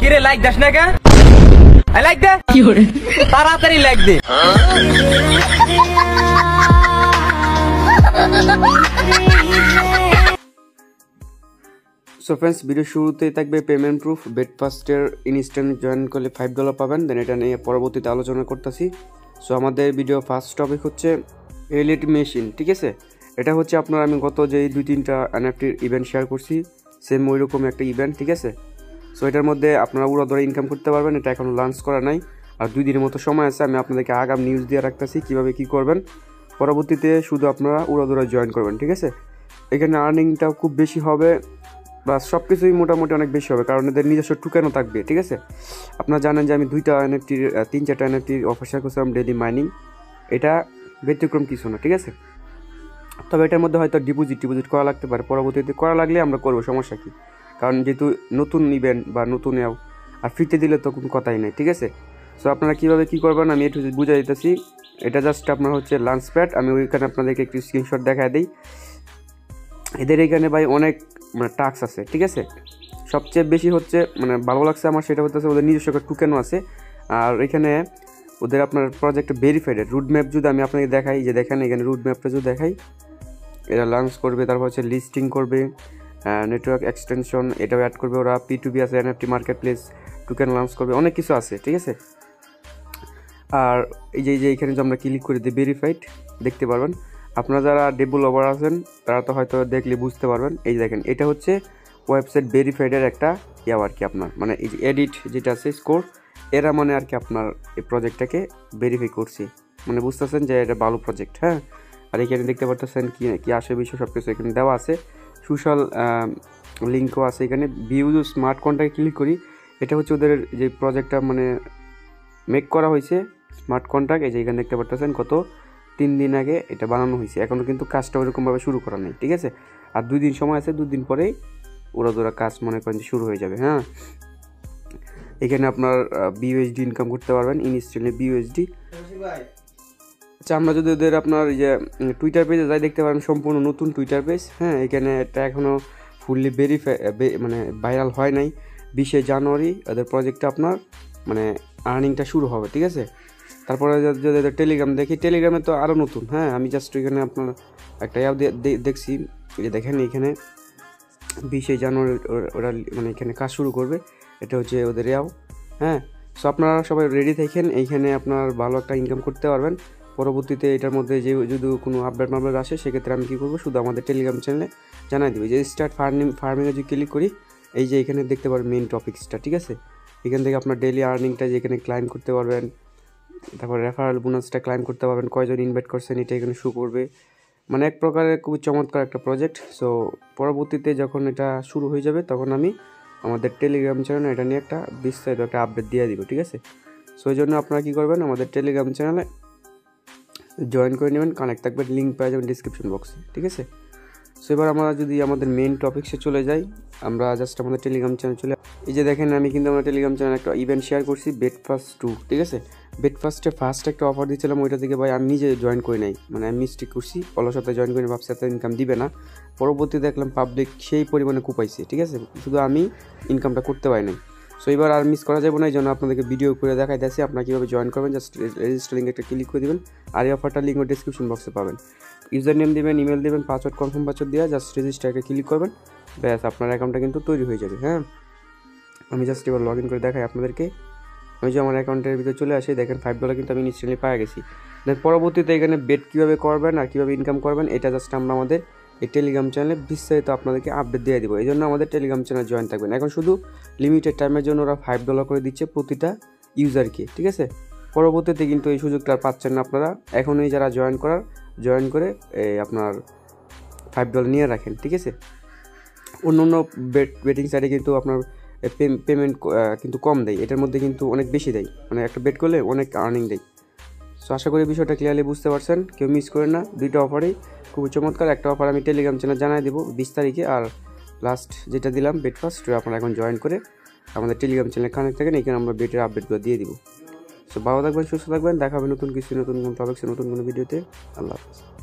কিরে লাইক দাস না কে? I like দে কি করে তাড়াতাড়ি লাইক দে। সো ফ্রেন্ডস, ভিডিও শুরুতেই থাকবে পেমেন্ট প্রুফ। বেটফাস্টের ইনস্ট্যান্ট জয়েন করলে $5 পাবেন। দেন এটা নিয়ে পরবর্তীতে আলোচনা করতেছি। সো আমাদের ভিডিও ফার্স্ট টপিক হচ্ছে রিয়েলিটি মেশিন। ঠিক আছে, এটা হচ্ছে আপনার আমি গত যে 2-3টা এনএফটির ইভেন্ট শেয়ার করছি, সেম ওই রকম একটা ইভেন্ট। ঠিক আছে, সো এটার মধ্যে আপনারা উড়াধরা ইনকাম করতে পারবেন। এটা এখনও লঞ্চ করা নাই, আর 2 দিনের মতো সময় আছে। আমি আপনাদেরকে আগাম নিউজ দিয়ে রাখতেছি কীভাবে কী করবেন। পরবর্তীতে শুধু আপনারা উড়াধরা জয়েন করবেন। ঠিক আছে, এখানে আর্নিংটাও খুব বেশি হবে, বা সব কিছুই মোটামুটি অনেক বেশি হবে, কারণ এদের নিজস্ব টোকেনও থাকবে। ঠিক আছে, আপনারা জানেন যে আমি 2টা এনএফটির 3-4টা এনএফটির অফার শেয়ার করছিলাম ডেইলি মাইনিং। এটা ব্যতিক্রম কিছু না। ঠিক আছে, তবে এটার মধ্যে হয়তো ডিপোজিট করা লাগতে পারে। পরবর্তীতে করা লাগলে আমরা করবো, সমস্যা কী? কারণ যেহেতু নতুন ইভেন্ট বা নতুন আর ফ্রিতে দিলে তো কোনো কথাই নেই। ঠিক আছে, সো আপনারা কীভাবে কী করবেন আমি একটু বুঝাই দিতেছি। এটা জাস্ট আপনার হচ্ছে লঞ্চ প্যাড। আমি ওইখানে আপনাদেরকে একটু স্ক্রিনশট দেখা দিই। এদের এখানে ভাই অনেক টাস্ক আছে। ঠিক আছে, সবচেয়ে বেশি হচ্ছে ভালো লাগছে আমার, সেটা হচ্ছে ওদের নিজস্ব একটা টোকেনও আছে। আর এখানে ওদের আপনার প্রজেক্ট ভেরিফাইড রুট ম্যাপ যদি আমি আপনাকে দেখাই, যে দেখেন এখানে রুট ম্যাপটা যদি দেখাই, এরা লঞ্চ করবে, তারপর হচ্ছে লিস্টিং করবে, নেটওয়ার্ক এক্সটেনশন এটাও অ্যাড করবে ওরা, P2B আছে, NFT market place, token launch করবে, অনেক কিছু আছে। ঠিক আছে, আর এই যে এখানে যে আমরা ক্লিক করে দিই ভেরিফাইড, দেখতে পারবেন। আপনারা যারা ডেভেলপার আছেন তারা তো হয়তো দেখলে বুঝতে পারবেন। এই দেখেন, এটা হচ্ছে ওয়েবসাইট ভেরিফাইডের একটা আর কি, আপনার এই যে এডিট যেটা আছে স্কোর, এরা আর কি আপনার এই প্রজেক্টটাকে ভেরিফাই করছি, বুঝতেছেন যে এটা ভালো প্রজেক্ট। হ্যাঁ, আর এখানে দেখতে পারতেছেন কি আসে বিষয় সব কিছু এখানে দেওয়া আছে, সোশ্যাল লিঙ্কও আছে এখানে। ভিউ স্মার্ট কন্ট্রাক্টে ক্লিক করি, এটা হচ্ছে ওদের যে প্রজেক্টটা মেক করা হয়েছে স্মার্ট কন্ট্রাক্ট। এই যে এখানে দেখতে পারতেছেন কত 3 দিন আগে এটা বানানো হয়েছে, এখনও কিন্তু কাজটা ওইরকমভাবে শুরু করা নেই। ঠিক আছে, আর 2 দিন সময় আছে, 2 দিন পরেই ওরা কাজ করেন যে শুরু হয়ে যাবে। হ্যাঁ, এখানে আপনার BUSD ইনকাম করতে পারবেন, ইনস্ট্যান্টলি BUSD। আচ্ছা, আমরা যদি ওদের আপনার এই যে টুইটার পেজে যাই, দেখতে পারেন সম্পূর্ণ নতুন টুইটার পেজ। হ্যাঁ, এখানে এটা এখনও ফুললি ভাইরাল হয় নাই। 20শে জানুয়ারি ওদের প্রজেক্টটা আপনার আর্নিংটা শুরু হবে। ঠিক আছে, তারপরে যদি টেলিগ্রাম দেখি, টেলিগ্রামে তো আরও নতুন। হ্যাঁ, আমি জাস্ট এখানে আপনার একটা দেখছি, যে দেখেন এখানে 20শে জানুয়ারি ওরা এখানে কাজ শুরু করবে। এটা হচ্ছে ওদের হ্যাঁ, সো আপনারা সবাই রেডি থাকেন, এইখানে আপনার ভালো একটা ইনকাম করতে পারবেন। পরবর্তীতে এটার মধ্যে যে যদি কোনো আপডেট আসে, সেক্ষেত্রে আমি কী করবো, শুধু আমাদের টেলিগ্রাম চ্যানেলে জানাই দেবো। যে স্টার্ট ফার্মিংয়ে যদি ক্লিক করি, এই যে এখানে দেখতে পারবেন মেইন টপিক্সটা। ঠিক আছে, এখান থেকে আপনার ডেইলি আর্নিংটা যে এখানে ক্লাইম করতে পারবেন, তারপর রেফারেল বোনাসটা ক্লাইম করতে পারবেন, কয়জন ইনভাইট করছেন এটা এখানে শো করবে। এক প্রকারের খুবই চমৎকার একটা প্রজেক্ট। সো পরবর্তীতে যখন এটা শুরু হয়ে যাবে, তখন আমি আমাদের টেলিগ্রাম চ্যানেলে এটা নিয়ে একটা বিস্তারিত একটা আপডেট দিয়ে দিব। ঠিক আছে, সো এই জন্য আপনারা কী করবেন, আমাদের টেলিগ্রাম চ্যানেলে জয়েন করে নেবেন, কানেক্ট থাকবে, লিঙ্ক পেয়ে যাবেন ডিসক্রিপশন বক্সে। ঠিক আছে, সো এবার আমরা যদি আমাদের মেইন টপিক্সে চলে যাই, আমরা জাস্ট আমাদের টেলিগ্রাম চ্যানেল চলে, এই যে দেখেন আমি কিন্তু আমার টেলিগ্রাম চ্যানেল একটা ইভেন্ট শেয়ার করছি, বেটফাস্ট 2। ঠিক আছে, বেটফাস্টে ফার্স্ট একটা অফার দিয়েছিলাম, ওইটা থেকে ভাই আমি নিজে জয়েন করে নাই, আমি মিস্টেক করছি, অলসতে জয়েন করে ভাবছি এত ইনকাম দিবে না। পরবর্তী দেখলাম পাবলিক সেই পরিমাণে কুপাইছে। ঠিক আছে, শুধু আমি ইনকামটা করতে পারি নাই। সো এবার আর মিস করা যাবে না, এই জন্য আপনাদেরকে ভিডিও করে দেখাই দিচ্ছি আপনারা কীভাবে জয়েন করবেন। জাস্ট রেজিস্টার লিঙ্ক একটা ক্লিক করে দেবেন, আর এই অফারটা লিঙ্ক ডিসক্রিপশন বক্সে পাবেন। ইউজার নেম দেবেন, ইমেল দেবেন, পাসওয়ার্ড কনফার্ম পাসওয়ার্ড দিয়ে জাস্ট রেজিস্টারকে ক্লিক করবেন, ব্যাস আপনার অ্যাকাউন্টটা কিন্তু তৈরি হয়ে যাবে। হ্যাঁ, আমি জাস্ট এবার লগ ইন করে দেখাই আপনাদেরকে। আমি যে আমার অ্যাকাউন্টের ভিতরে চলে আসি, দেখেন $5 কিন্তু আমি ইনস্ট্যান্টলি পেয়ে গেছি। দেন পরবর্তীতে এখানে বেট কীভাবে করবেন আর কীভাবে ইনকাম করবেন, এটা জাস্ট আমরা আমাদের এই টেলিগ্রাম চ্যানেলে বিস্তারিত আপনাদেরকে আপডেট দিয়ে দেবো। এই জন্য আমাদের টেলিগ্রাম চ্যানেল জয়েন থাকবেন। এখন শুধু লিমিটেড টাইমের জন্য ওরা $5 করে দিচ্ছে প্রতিটা ইউজারকে। ঠিক আছে, পরবর্তীতে কিন্তু এই সুযোগটা আর পাচ্ছেন না আপনারা। এখনই যারা জয়েন করে আপনার $5 নিয়ে রাখেন। ঠিক আছে, অন্য বেটিং সাইটে কিন্তু আপনার পেমেন্ট কিন্তু কম দেয়, এটার মধ্যে কিন্তু অনেক বেশি দেয়, একটা বেট করলে অনেক আর্নিং দেয়। সো আশা করি বিষয়টা ক্লিয়ারলি বুঝতে পারছেন, কেউ মিস করেন না। 2টা অফারই খুবই চমৎকার। একটা অফার আমি টেলিগ্রাম চ্যানেল জানাই দেবো 20 তারিখে, আর লাস্ট যেটা দিলাম বেটফাস্ট, আপনারা এখন জয়েন করে আমাদের টেলিগ্রাম চ্যানেলে কানেক্ট থাকেন, এখানে আমরা বেটের আপডেটগুলো দিয়ে দিব। সো ভালো থাকবেন, সুস্থ থাকবেন, দেখা হবে নতুন কিছু, নতুন কোনো টপিক্সে, নতুন কোনো ভিডিওতে। আল্লাহ হাফেজ।